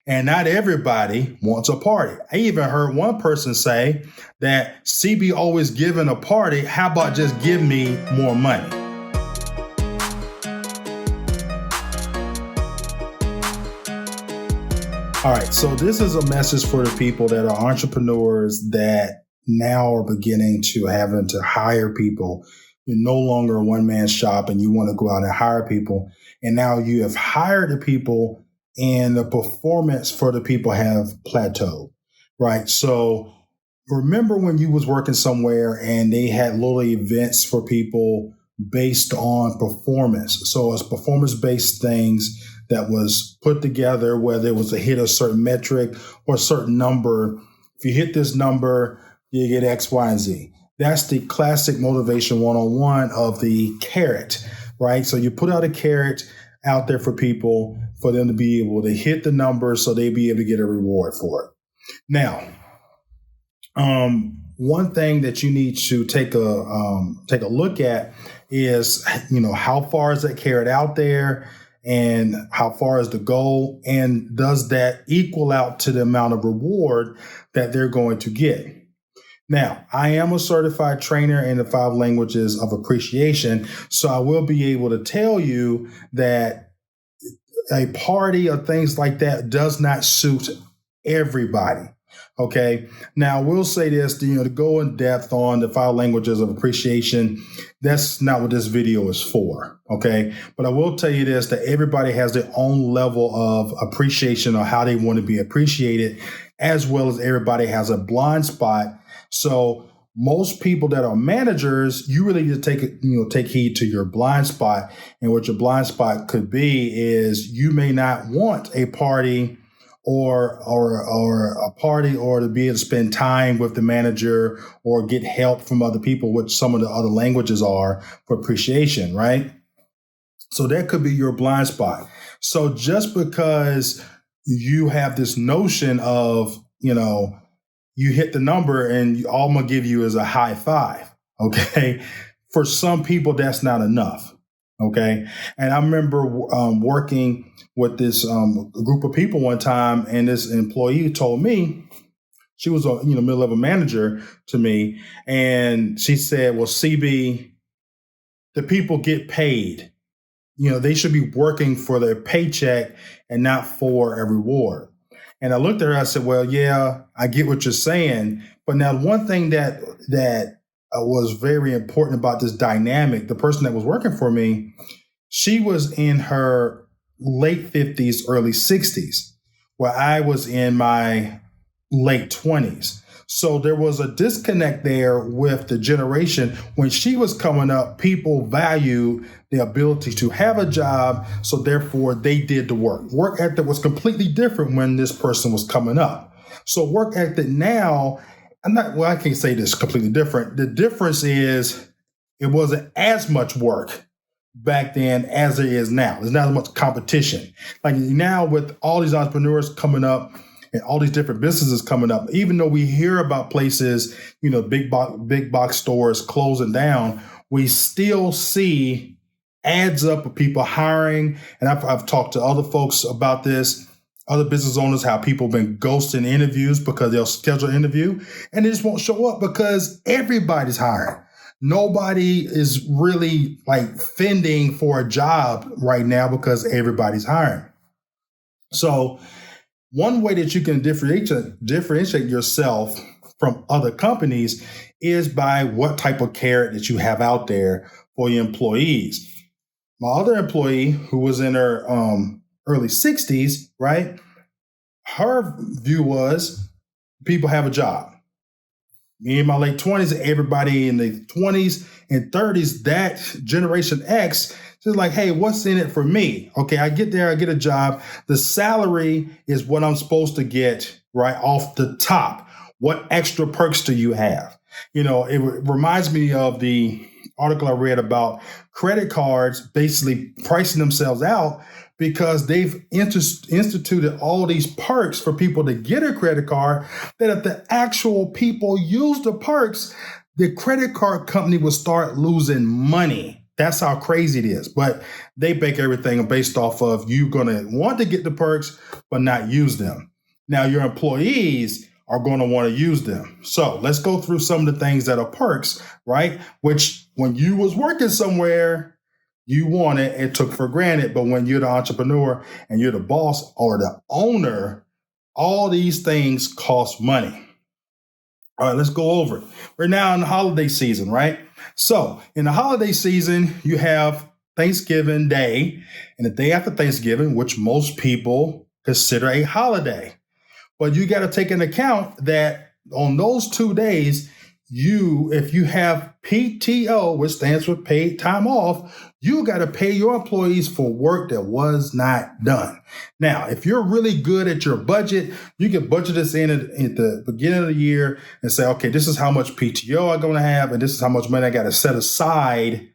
And not everybody wants a party. I even heard one person say that CB always giving a party. How about just give me more money? All right, so this is a message for the people that are entrepreneurs that now are beginning to having to hire people. You're no longer a one-man shop and you want to go out and hire people. And now you have hired the people and the performance for the people have plateaued, right? So remember when you was working somewhere and they had little events for people based on performance. So it's performance-based things that was put together, whether it was to hit a certain metric or a certain number. If you hit this number, you get X, Y, and Z. That's the classic motivation 101 of the carrot, right? So you put out a carrot out there for people, for them to be able to hit the number so they be able to get a reward for it. Now, one thing that you need to take a look at is, how far is that carrot out there? And how far is the goal? And does that equal out to the amount of reward that they're going to get? Now, I am a certified trainer in the 5 languages of appreciation, so I will be able to tell you that a party or things like that does not suit everybody. Okay. Now, we'll say this, to go in depth on the 5 languages of appreciation, that's not what this video is for. Okay. But I will tell you this, that everybody has their own level of appreciation or how they want to be appreciated, as well as everybody has a blind spot. So most people that are managers, you really need to take heed to your blind spot. And what your blind spot could be is you may not want a party or a party, or to be able to spend time with the manager or get help from other people, which some of the other languages are for appreciation, right? So that could be your blind spot. So just because you have this notion of, you hit the number and all I'm going to give you is a high five, okay? For some people, that's not enough, okay? And I remember working with this group of people one time, and this employee told me, she was a mid-level manager to me, and she said, well, CB, the people get paid. They should be working for their paycheck and not for a reward. And I looked at her, I said, well, yeah, I get what you're saying. But now one thing that was very important about this dynamic, the person that was working for me, she was in her late 50s, early 60s, where I was in my late 20s. So there was a disconnect there with the generation. When she was coming up, people valued the ability to have a job. So therefore they did the work. Work ethic was completely different when this person was coming up. So work ethic now, I can't say this completely different. The difference is it wasn't as much work back then as there is now. There's not as much competition. Like now with all these entrepreneurs coming up, and all these different businesses coming up, even though we hear about places, big box stores closing down, we still see ads up of people hiring. And I've talked to other folks about this, other business owners, how people have been ghosting interviews because they'll schedule an interview and they just won't show up because everybody's hiring. Nobody is really fending for a job right now because everybody's hiring. So one way that you can differentiate yourself from other companies is by what type of carrot that you have out there for your employees. My other employee, who was in her early 60s, right? Her view was people have a job. Me in my late 20s, everybody in the 20s and 30s, that Generation X, just like, hey, what's in it for me? Okay, I get there, I get a job. The salary is what I'm supposed to get right off the top. What extra perks do you have? It reminds me of the article I read about credit cards basically pricing themselves out because they've instituted all these perks for people to get a credit card, that if the actual people use the perks, the credit card company will start losing money. That's how crazy it is. But they bake everything based off of you going to want to get the perks, but not use them. Now, your employees are going to want to use them. So let's go through some of the things that are perks, right? Which when you was working somewhere, you wanted and took for granted. But when you're the entrepreneur and you're the boss or the owner, all these things cost money. All right, let's go over it. We're now in the holiday season, right? So in the holiday season, you have Thanksgiving Day and the day after Thanksgiving, which most people consider a holiday. But you got to take into account that on those 2 days, if you have PTO, which stands for paid time off, you got to pay your employees for work that was not done. Now, if you're really good at your budget, you can budget this in at the beginning of the year and say, okay, this is how much PTO I'm going to have, and this is how much money I got to set aside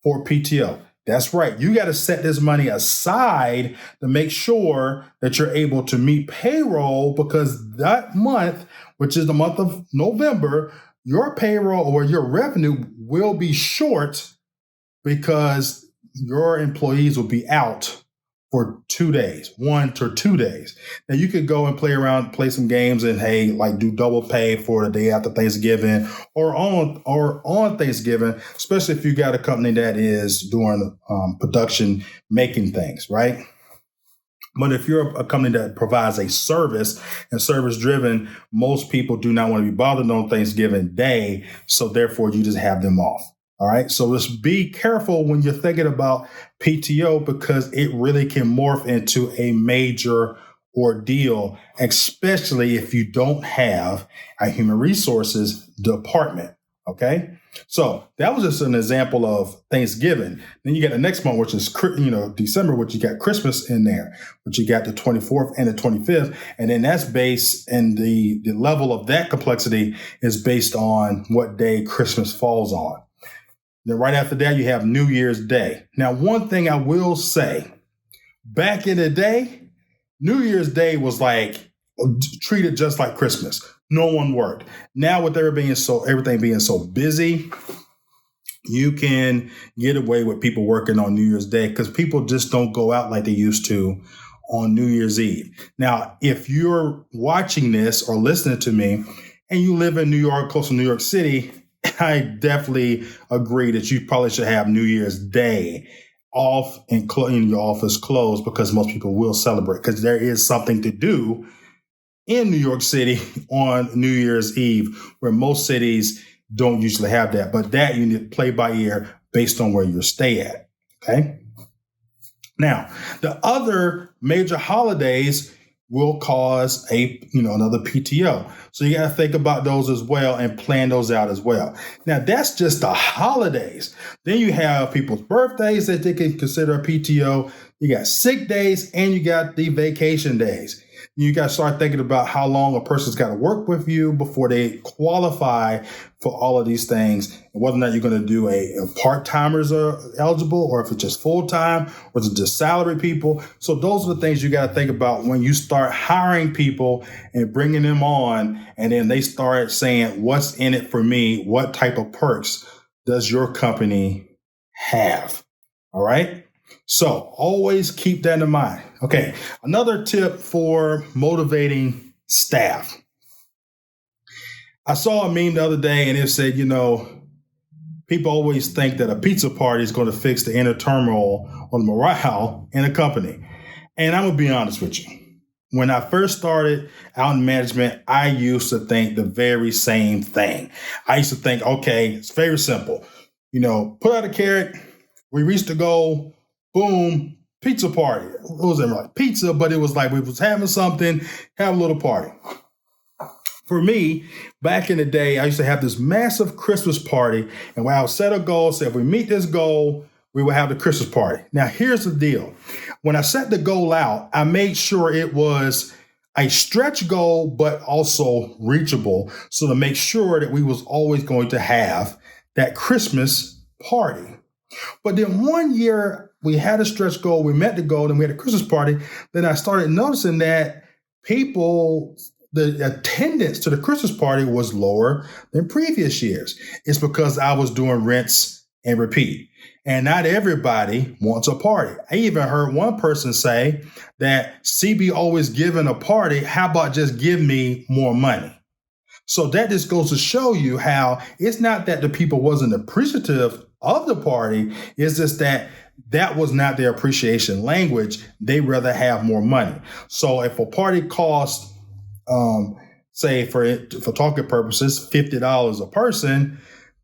for PTO. That's right. You got to set this money aside to make sure that you're able to meet payroll, because that month, which is the month of November, your payroll or your revenue will be short because your employees will be out for 2 days, 1 to 2 days. Now you could go and play around, play some games and do double pay for the day after Thanksgiving or on Thanksgiving, especially if you got a company that is doing production, making things, right? But if you're a company that provides a service and service driven, most people do not want to be bothered on Thanksgiving Day. So therefore you just have them off. All right. So just be careful when you're thinking about PTO, because it really can morph into a major ordeal, especially if you don't have a human resources department. OK, so that was just an example of Thanksgiving. Then you got the next month, which is, December, which you got Christmas in there, which you got the 24th and the 25th. And then that's based, and the level of that complexity is based on what day Christmas falls on. Then right after that, you have New Year's Day. Now, one thing I will say, back in the day, New Year's Day was treated just like Christmas. No one worked. Now with everything being so busy, you can get away with people working on New Year's Day because people just don't go out like they used to on New Year's Eve. Now, if you're watching this or listening to me and you live in New York, close to New York City, I definitely agree that you probably should have New Year's Day off and your office closed, because most people will celebrate, because there is something to do in New York City on New Year's Eve, where most cities don't usually have that. But that you need to play by ear based on where you stay at. Okay. Now, the other major holidays will cause another PTO. So you got to think about those as well and plan those out as well. Now, that's just the holidays. Then you have people's birthdays that they can consider a PTO. You got sick days and you got the vacation days. You got to start thinking about how long a person's got to work with you before they qualify for all of these things, and whether or not you're going to do a part-timers are eligible, or if it's just full-time, or is it just salary people. So those are the things you got to think about when you start hiring people and bringing them on, and then they start saying, what's in it for me? What type of perks does your company have? All right. So always keep that in mind. Okay. Another tip for motivating staff. I saw a meme the other day and it said, people always think that a pizza party is going to fix the inner turmoil or the morale in a company. And I'm going to be honest with you. When I first started out in management, I used to think the very same thing. I used to think, okay, it's very simple. Put out a carrot. We reached the goal. Boom, pizza party. It wasn't like pizza, but it was like we was having something, have a little party. For me, back in the day, I used to have this massive Christmas party. And when I would set a goal, say if we meet this goal, we would have the Christmas party. Now, here's the deal. When I set the goal out, I made sure it was a stretch goal, but also reachable. So to make sure that we was always going to have that Christmas party. But then one year we had a stretch goal, we met the goal, and we had a Christmas party. Then I started noticing that the attendance to the Christmas party was lower than previous years. It's because I was doing rinse and repeat. And not everybody wants a party. I even heard one person say that CB always giving a party. How about just give me more money? So that just goes to show you how it's not that the people wasn't appreciative of the party. It's just that that was not their appreciation language. They rather have more money. So if a party costs, say for talking purposes, $50 a person,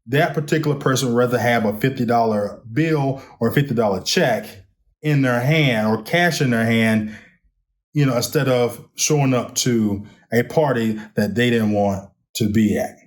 that particular person would rather have a $50 bill or a $50 check in their hand or cash in their hand, instead of showing up to a party that they didn't want to be at.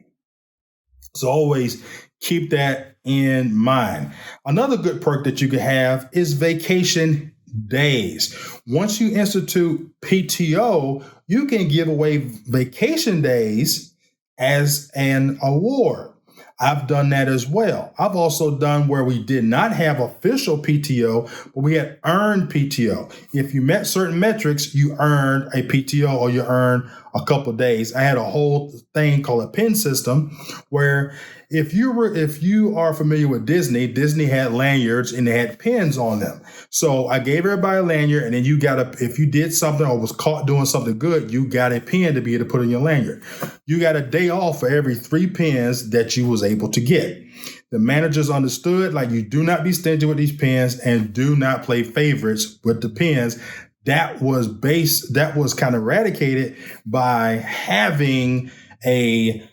So always keep that in mind. Another good perk that you can have is vacation days. Once you institute PTO, you can give away vacation days as an award. I've done that as well. I've also done where we did not have official PTO, but we had earned PTO. If you met certain metrics, you earned a PTO or you earned a couple of days. I had a whole thing called a pin system where if you are familiar with Disney had lanyards and they had pins on them. So I gave everybody a lanyard, and then if you did something or was caught doing something good, you got a pin to be able to put in your lanyard. You got a day off for every 3 pins that you was able to get. The managers understood, like, you do not be stingy with these pins and do not play favorites with the pins. That was kind of eradicated by having a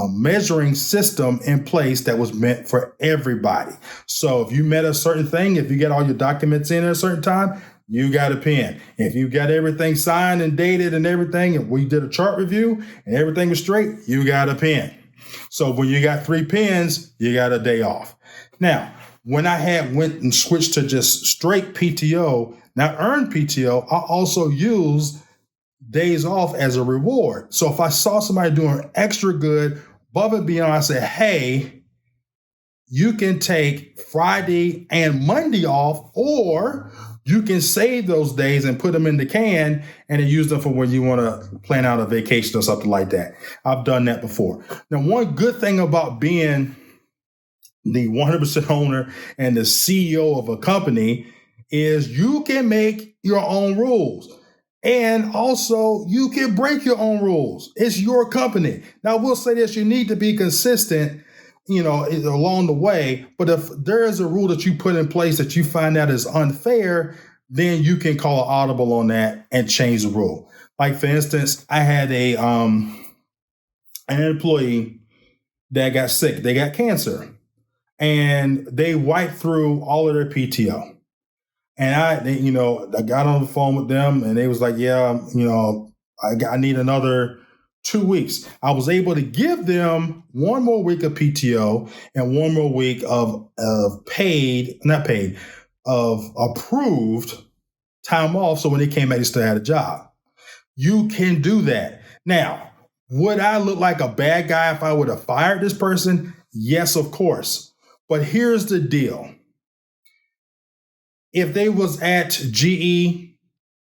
measuring system in place that was meant for everybody. So if you met a certain thing, if you get all your documents in at a certain time, you got a pin. If you got everything signed and dated and everything, and we did a chart review and everything was straight, you got a pin. So when you got 3 pins, you got a day off. Now, when I went and switched to just straight PTO, not earned PTO, I also used days off as a reward. So if I saw somebody doing extra good, above and beyond, I said, hey, you can take Friday and Monday off, or you can save those days and put them in the can and then use them for when you want to plan out a vacation or something like that. I've done that before. Now, one good thing about being the 100% owner and the CEO of a company is you can make your own rules. And also, you can break your own rules. It's your company. Now, we'll say this, you need to be consistent, along the way. But if there is a rule that you put in place that you find out is unfair, then you can call an audible on that and change the rule. Like, for instance, I had an employee that got sick. They got cancer. And they wiped through all of their PTO. And I got on the phone with them and they was like, yeah, I need another 2 weeks. I was able to give them 1 more week of PTO and 1 more week of approved time off. So when they came back, they still had a job. You can do that. Now, would I look like a bad guy if I would have fired this person? Yes, of course. But here's the deal. If they was at GE,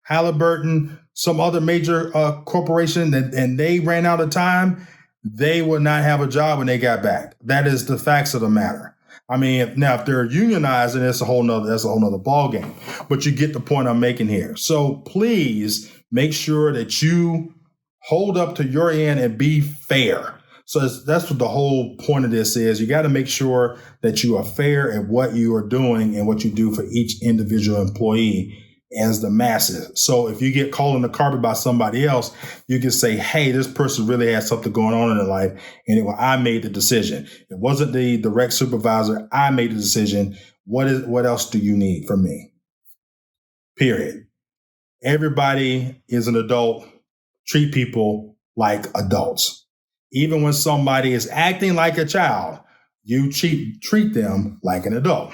Halliburton, some other major corporation and they ran out of time, they would not have a job when they got back. That is the facts of the matter. I mean, if they're unionized, then that's a whole nother ballgame. But you get the point I'm making here. So please make sure that you hold up to your end and be fair. So that's what the whole point of this is. You got to make sure that you are fair at what you are doing and what you do for each individual employee as the masses. So if you get called on the carpet by somebody else, you can say, hey, this person really has something going on in their life. Anyway, I made the decision. It wasn't the direct supervisor. I made the decision. What else do you need from me? Period. Everybody is an adult. Treat people like adults. Even when somebody is acting like a child, you treat them like an adult.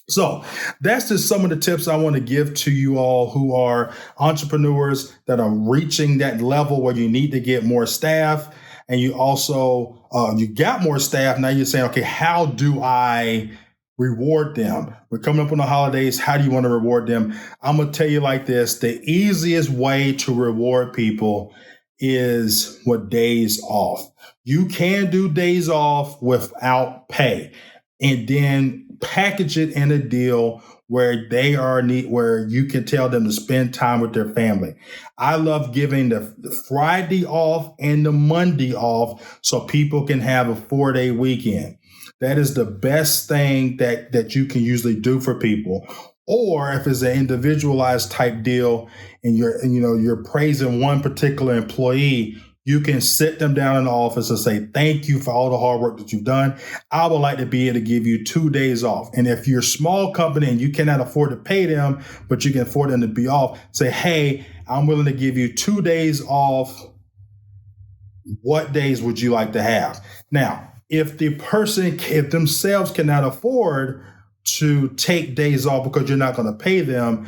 So that's just some of the tips I want to give to you all who are entrepreneurs that are reaching that level where you need to get more staff. And you also, you got more staff. Now you're saying, okay, how do I reward them? We're coming up on the holidays. How do you want to reward them? I'm going to tell you like this. The easiest way to reward people is with days off. You can do days off without pay. and then package it in a deal where where you can tell them to spend time with their family. I love giving the Friday off and the Monday off so people can have a 4-day weekend. That is the best thing that you can usually do for people. Or if it's an individualized type deal and you're praising one particular employee, you can sit them down in the office and say, thank you for all the hard work that you've done. I would like to be able to give you 2 days off. And if you're a small company and you cannot afford to pay them, but you can afford them to be off, say, hey, I'm willing to give you 2 days off. What days would you like to have? Now, if themselves cannot afford to take days off because you're not going to pay them,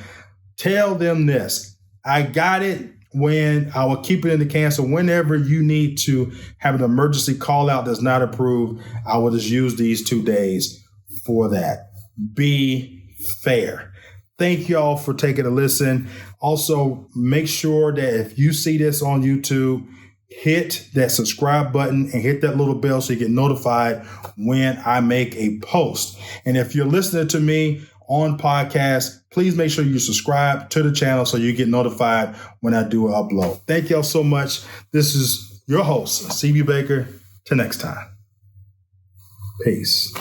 tell them this. I got it. When I will keep it in the can. So whenever you need to have an emergency call out that's not approved, I will just use these 2 days for that. Be fair. Thank y'all for taking a listen. Also, make sure that if you see this on YouTube, hit that subscribe button and hit that little bell so you get notified when I make a post. And if you're listening to me on podcast, please make sure you subscribe to the channel so you get notified when I do an upload. Thank y'all so much. This is your host, CB Baker. Till next time. Peace.